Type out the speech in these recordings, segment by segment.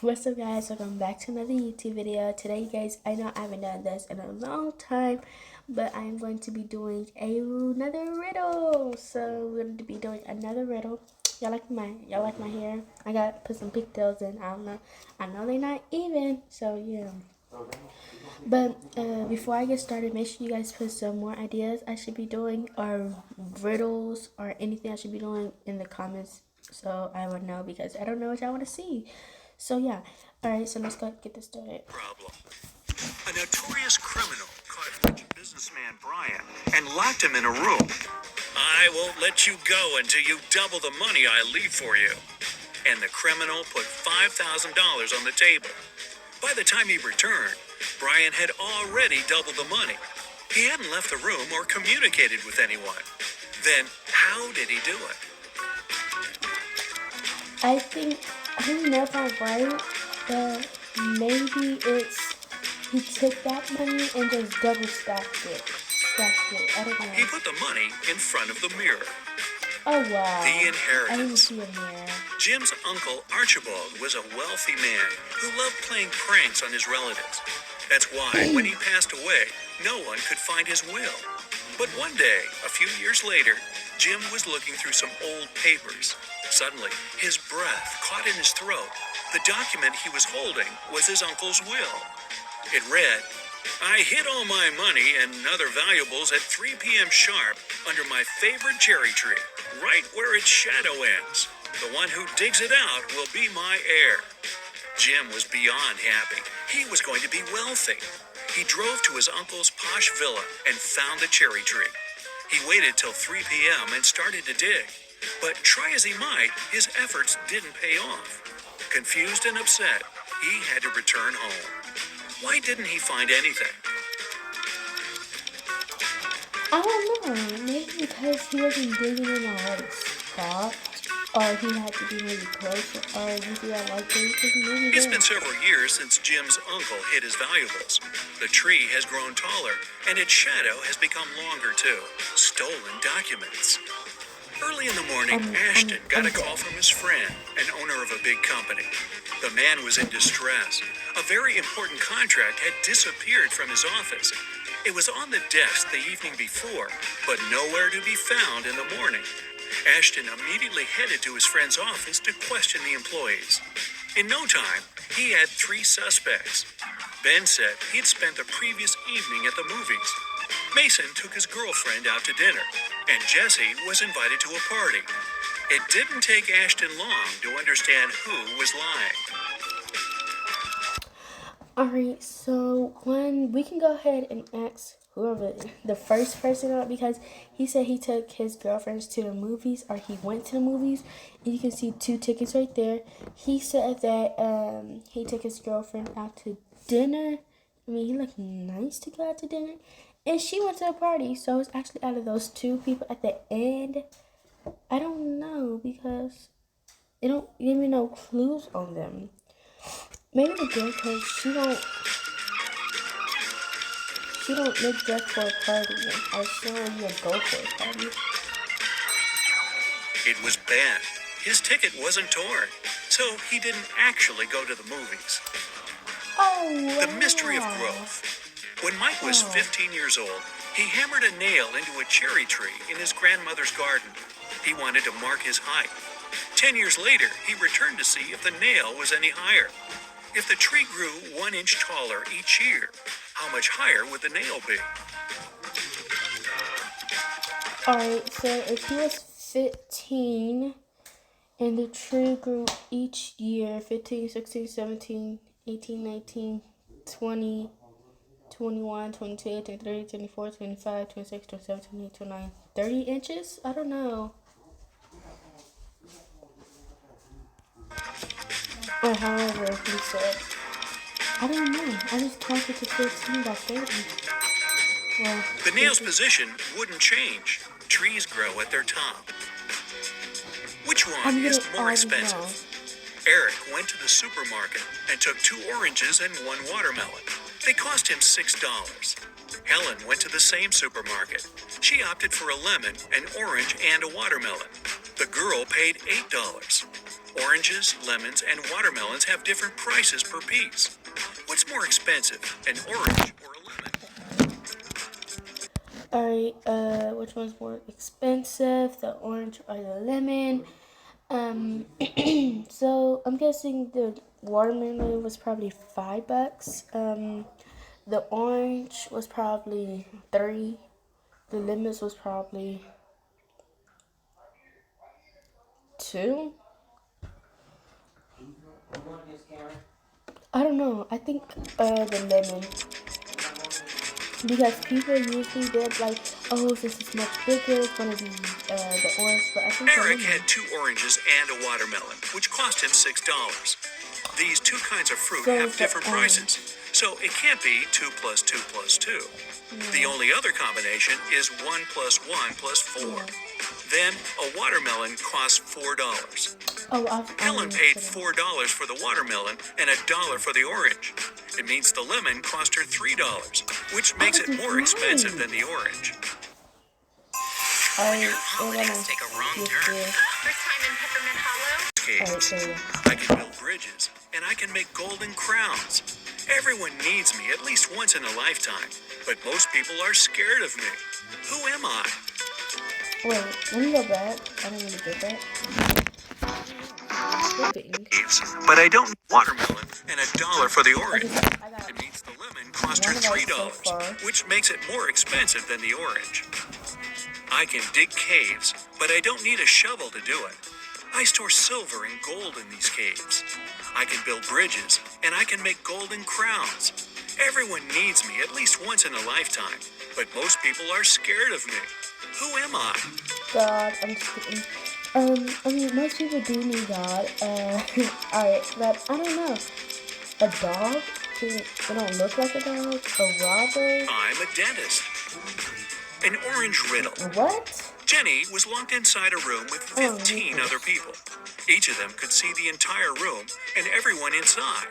What's up, guys? Welcome back to another YouTube video. Today, guys, I know I haven't done this in a long time, but I'm going to be doing another riddle. So we're going to be doing another riddle. Y'all like my hair? I got put some pigtails in. I know they're not even. So yeah. But before I get started, make sure you guys put some more ideas I should be doing, or riddles, or anything I should be doing in the comments, so I would know, because I don't know what y'all want to see. So yeah, all right. So let's go get this started. Problem. A notorious criminal caught rich businessman Brian and locked him in a room. I won't let you go until you double the money I leave for you. And the criminal put $5,000 on the table. By the time he returned, Brian had already doubled the money. He hadn't left the room or communicated with anyone. Then how did he do it? I don't know if I'm right, but maybe he took that money and just double stacked it. I don't He know. put the money in front of the mirror. Oh wow. The I didn't inheritance. see a mirror. Jim's uncle Archibald was a wealthy man who loved playing pranks on his relatives. That's why, when he passed away, no one could find his will. But one day, a few years later, Jim was looking through some old papers. Suddenly, his breath caught in his throat. The document he was holding was his uncle's will. It read, "I hid all my money and other valuables at 3 p.m. sharp under my favorite cherry tree, right where its shadow ends. The one who digs it out will be my heir." Jim was beyond happy. He was going to be wealthy. He drove to his uncle's posh villa and found the cherry tree. He waited till 3 p.m. and started to dig. But try as he might, his efforts didn't pay off. Confused and upset, he had to return home. Why didn't he find anything? I don't know. Maybe because he wasn't digging in a right spot, or he had to be maybe closer, or maybe I like it. Maybe It's there. been several years since Jim's uncle hid his valuables. The tree has grown taller, and its shadow has become longer too. Stolen documents. Early in the morning, Ashton got a call from his friend, an owner of a big company. The man was in distress. A very important contract had disappeared from his office. It was on the desk the evening before, but nowhere to be found in the morning. Ashton immediately headed to his friend's office to question the employees. In no time, he had 3 suspects. Ben said he'd spent the previous evening at the movies. Mason took his girlfriend out to dinner, and Jesse was invited to a party. It didn't take Ashton long to understand who was lying. Alright, so when we can go ahead and ask whoever the first person out, because he said he took his girlfriends to the movies, or he went to the movies, and you can see 2 tickets right there. He said that he took his girlfriend out to dinner. I mean, he looked nice to go out to dinner, and she went to a party. So it's actually out of those 2 people at the end. I don't know, because they don't give me no clues on them. Maybe the girl, because she don't look just for a party, or she don't even go for a party. It was Ben. His ticket wasn't torn, so he didn't actually go to the movies. Oh, The mystery of growth. When Mike was 15 years old, he hammered a nail into a cherry tree in his grandmother's garden. He wanted to mark his height. 10 years later, he returned to see if the nail was any higher. If the tree grew 1 inch taller each year, how much higher would the nail be? Alright, so if he was 15 and the tree grew each year, 15, 16, 17, 18, 19, 20, 21, 22, 23, 24, 25, 26, 27, 28, 29, 30 inches? I don't know. Or however he said. I don't know. I just counted to 15 by 30. Well, The nail's position wouldn't change. Trees grow at their top. Which one I'm is getting more all these wrong. expensive? Eric went to the supermarket and took 2 oranges and 1 watermelon. They cost him $6. Helen went to the same supermarket. She opted for a lemon, an orange, and a watermelon. The girl paid $8. Oranges, lemons, and watermelons have different prices per piece. What's more expensive, an orange or a lemon? Alright, which one's more expensive, the orange or the lemon? So I'm guessing the watermelon was probably $5. The orange was probably 3. The lemons was probably 2. I don't know. I think the lemon, because people usually did like, oh, since it's much bigger, it's gonna be the orange. But I think the Eric lemon. had 2 oranges and a watermelon, which cost him $6. These 2 kinds of fruit So have it's the different orange. prices, so it can't be 2 plus 2 plus 2. The only other combination is 1 plus 1 plus 4. Yeah. Then a watermelon costs $4. Oh, Helen paid $4 for the watermelon and $1 for the orange. It means the lemon cost her $3, which makes it more expensive than the orange. Your holidays take a wrong turn. First time in Peppermint Hollow? Caves. I can build bridges, and I can make golden crowns. Everyone needs me at least once in a lifetime, but most people are scared of me. Who am I? Wait, let me go back. I didn't really get that. Flipping. But I don't need watermelon and $1 for the orange. I got It means the lemon cost her one right $3, so far. which makes it more expensive than the orange. I can dig caves, but I don't need a shovel to do it. I store silver and gold in these caves. I can build bridges, and I can make golden crowns. Everyone needs me at least once in a lifetime, but most people are scared of me. Who am I? God, I'm just kidding. I mean, most people do need God. Alright, but I don't know. A dog? It don't look like a dog. A robber? I'm a dentist. An orange riddle. What? Jenny was locked inside a room with 15 other people. Each of them could see the entire room and everyone inside.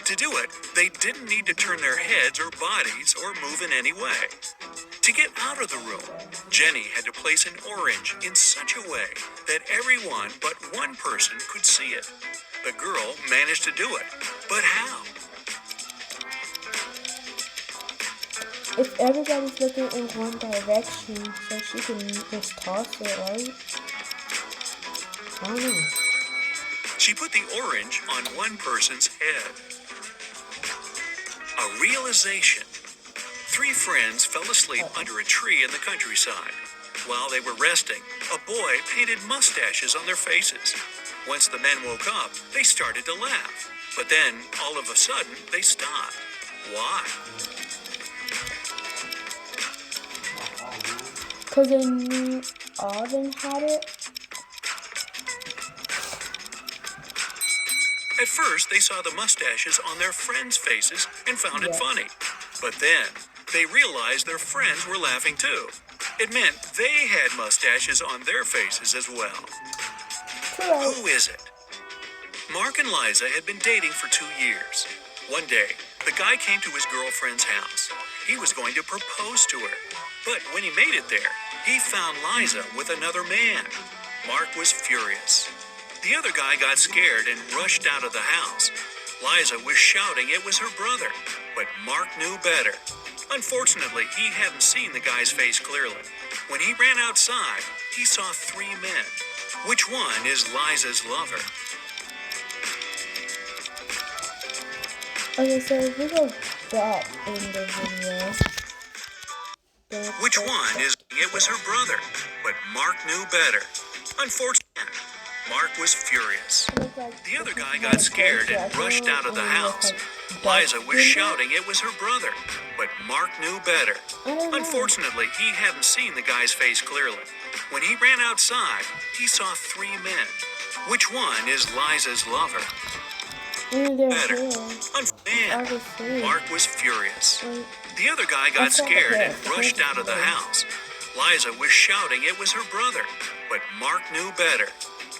To do it, they didn't need to turn their heads or bodies or move in any way. To get out of the room, Jenny had to place an orange in such a way that everyone but one person could see it. The girl managed to do it, but how? If everybody's looking in one direction, so she can just toss it, right? I don't know. She put the orange on one person's head. A realization. 3 friends fell asleep under a tree in the countryside. While they were resting, a boy painted mustaches on their faces. Once the men woke up, they started to laugh. But then, all of a sudden, they stopped. Why? Because they knew all of them had it. At first, they saw the mustaches on their friends' faces and found it funny. But then, they realized their friends were laughing too. It meant they had mustaches on their faces as well. Who is it? Mark and Liza had been dating for 2 years. One day, the guy came to his girlfriend's house. He was going to propose to her. But when he made it there, he found Liza with another man. Mark was furious. The other guy got scared and rushed out of the house. Liza was shouting it was her brother, but Mark knew better. Unfortunately, he hadn't seen the guy's face clearly. When he ran outside, he saw 3 men. Which one is Liza's lover? Okay, so if we go back in the video. Which one is it was her brother, but Mark knew better. Unfortunately, Mark was furious. The other guy got scared and rushed out of the house. Liza was shouting it was her brother, but Mark knew better. Unfortunately, he hadn't seen the guy's face clearly. When he ran outside, he saw 3 men. Which one is Liza's lover? Better. Mark was furious. The other guy got scared and rushed out of the house. Liza was shouting it was her brother, but Mark knew better.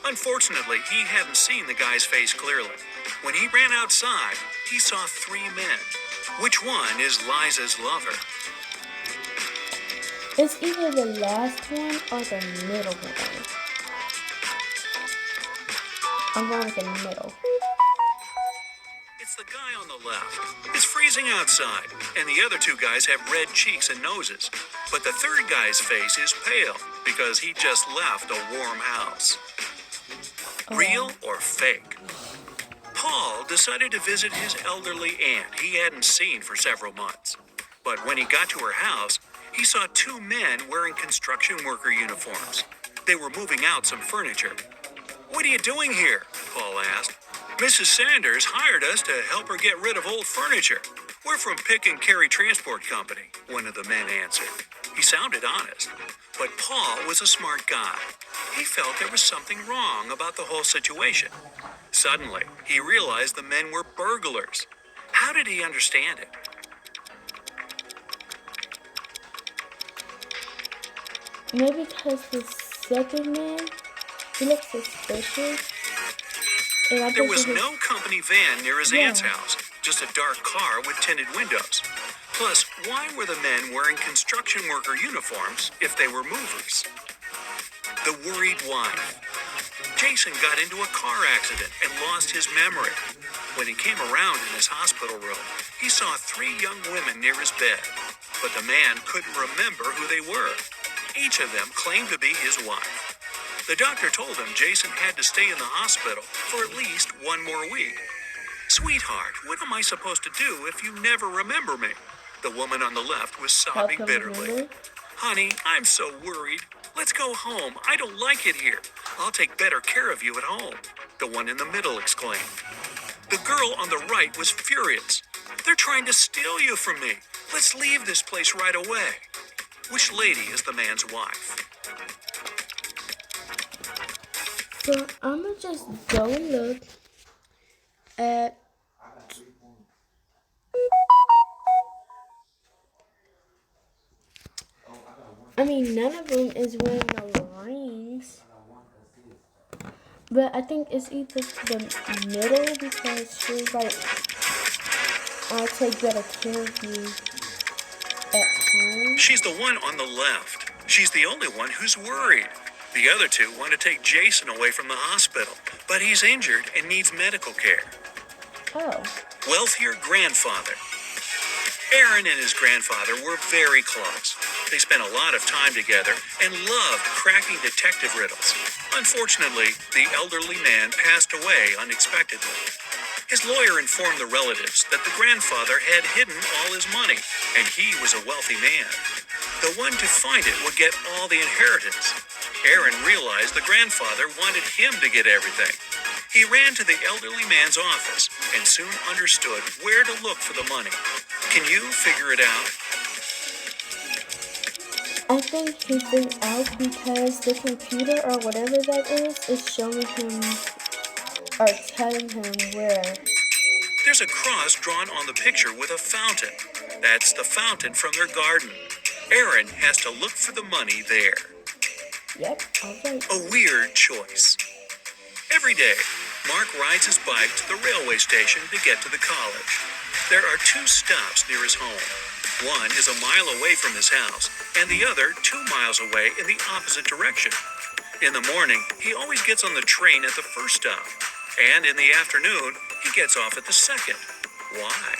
Unfortunately, he hadn't seen the guy's face clearly. When he ran outside, he saw 3 men. Which one is Liza's lover? It's either the last one or the middle one. I'm going with the middle. It's the guy on the left. It's freezing outside, and the other two guys have red cheeks and noses. But the third guy's face is pale because he just left a warm house. Real or fake? Paul decided to visit his elderly aunt he hadn't seen for several months. But when he got to her house, he saw two men wearing construction worker uniforms. They were moving out some furniture. "What are you doing here?" Paul asked. "Mrs. Sanders hired us to help her get rid of old furniture. We're from Pick and Carry Transport Company," one of the men answered. He sounded honest, but Paul was a smart guy. He felt there was something wrong about the whole situation. Suddenly, he realized the men were burglars. How did he understand it? Maybe because the second man, he looks suspicious. And I There think was he was- no company van near his aunt's house, just a dark car with tinted windows. Plus, why were the men wearing construction worker uniforms if they were movers? The worried wife. Jason got into a car accident and lost his memory. When he came around in his hospital room, he saw three young women near his bed, but the man couldn't remember who they were. Each of them claimed to be his wife. The doctor told him Jason had to stay in the hospital for at least one more week. "Sweetheart, what am I supposed to do if you never remember me?" The woman on the left was Help sobbing him bitterly. remember. "Honey, I'm so worried. Let's go home. I don't like it here. I'll take better care of you at home," the one in the middle exclaimed. The girl on the right was furious. "They're trying to steal you from me. Let's leave this place right away." Which lady is the man's wife? So I'm gonna just go and look at. I mean, none of them is wearing no rings. But I think it's either the middle because she was like, "I'll take better care of you at home." She's the one on the left. She's the only one who's worried. The other two want to take Jason away from the hospital, but he's injured and needs medical care. Oh. Wealthier grandfather. Aaron and his grandfather were very close. They spent a lot of time together and loved cracking detective riddles. Unfortunately, the elderly man passed away unexpectedly. His lawyer informed the relatives that the grandfather had hidden all his money, and he was a wealthy man. The one to find it would get all the inheritance. Aaron realized the grandfather wanted him to get everything. He ran to the elderly man's office and soon understood where to look for the money. Can you figure it out? I think he figured out because the computer or whatever that is showing him or telling him where. There's a cross drawn on the picture with a fountain. That's the fountain from their garden. Aaron has to look for the money there. Yep, alright. A weird choice. Every day, Mark rides his bike to the railway station to get to the college. There are two stops near his home. One is a mile away from his house, and the other 2 miles away in the opposite direction. In the morning, he always gets on the train at the first stop, and in the afternoon, he gets off at the second. Why?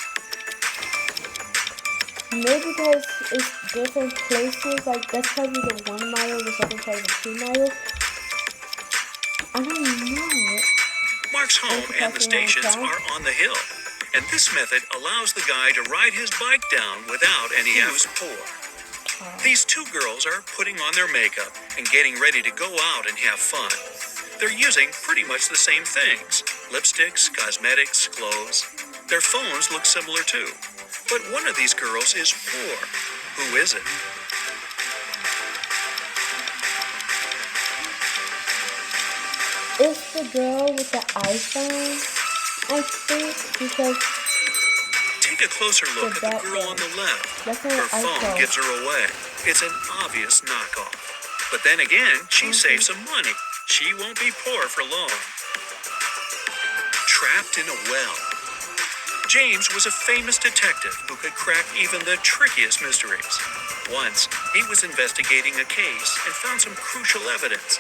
Maybe because it's different places, like that's probably the 1 mile, the second probably the 2 mile. I don't know. Mark's home and the stations are on the hill, and this method allows the guy to ride his bike down without any effort. Poor. These two girls are putting on their makeup and getting ready to go out and have fun. They're using pretty much the same things: lipsticks, cosmetics, clothes. Their phones look similar too. But one of these girls is poor. Who is it? It's the girl with the iPhone, I think, because Take a closer look at the girl on the left. that's not Her an phone iPhone. gives her away. It's an obvious knockoff. But then again, she saves some money. She won't be poor for long. Trapped in a well. James was a famous detective who could crack even the trickiest mysteries. Once, he was investigating a case and found some crucial evidence.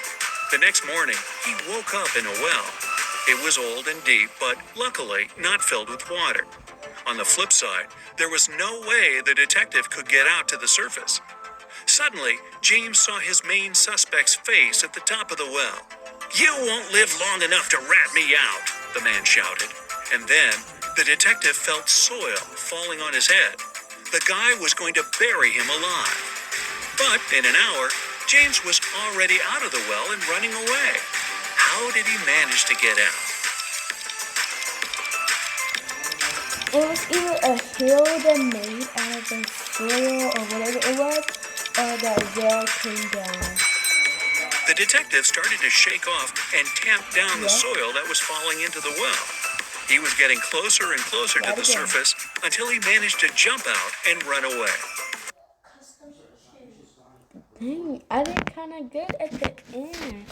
The next morning, he woke up in a well. It was old and deep, but luckily not filled with water. On the flip side, there was no way the detective could get out to the surface. Suddenly, James saw his main suspect's face at the top of the well. "You won't live long enough to rat me out," the man shouted. And then, the detective felt soil falling on his head. The guy was going to bury him alive. But in an hour, James was already out of the well and running away. How did he manage to get out? It was either a hill that made out of the soil or whatever it was, or that well came down. The detective started to shake off and tamp down the Yeah. soil that was falling into the well. He was getting closer and closer to That the again. surface until he managed to jump out and run away. Dang, I did kind of good at the end.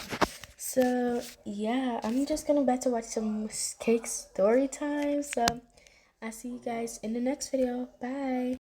So, yeah, I'm just gonna about to watch some cake story time. So, I'll see you guys in the next video. Bye.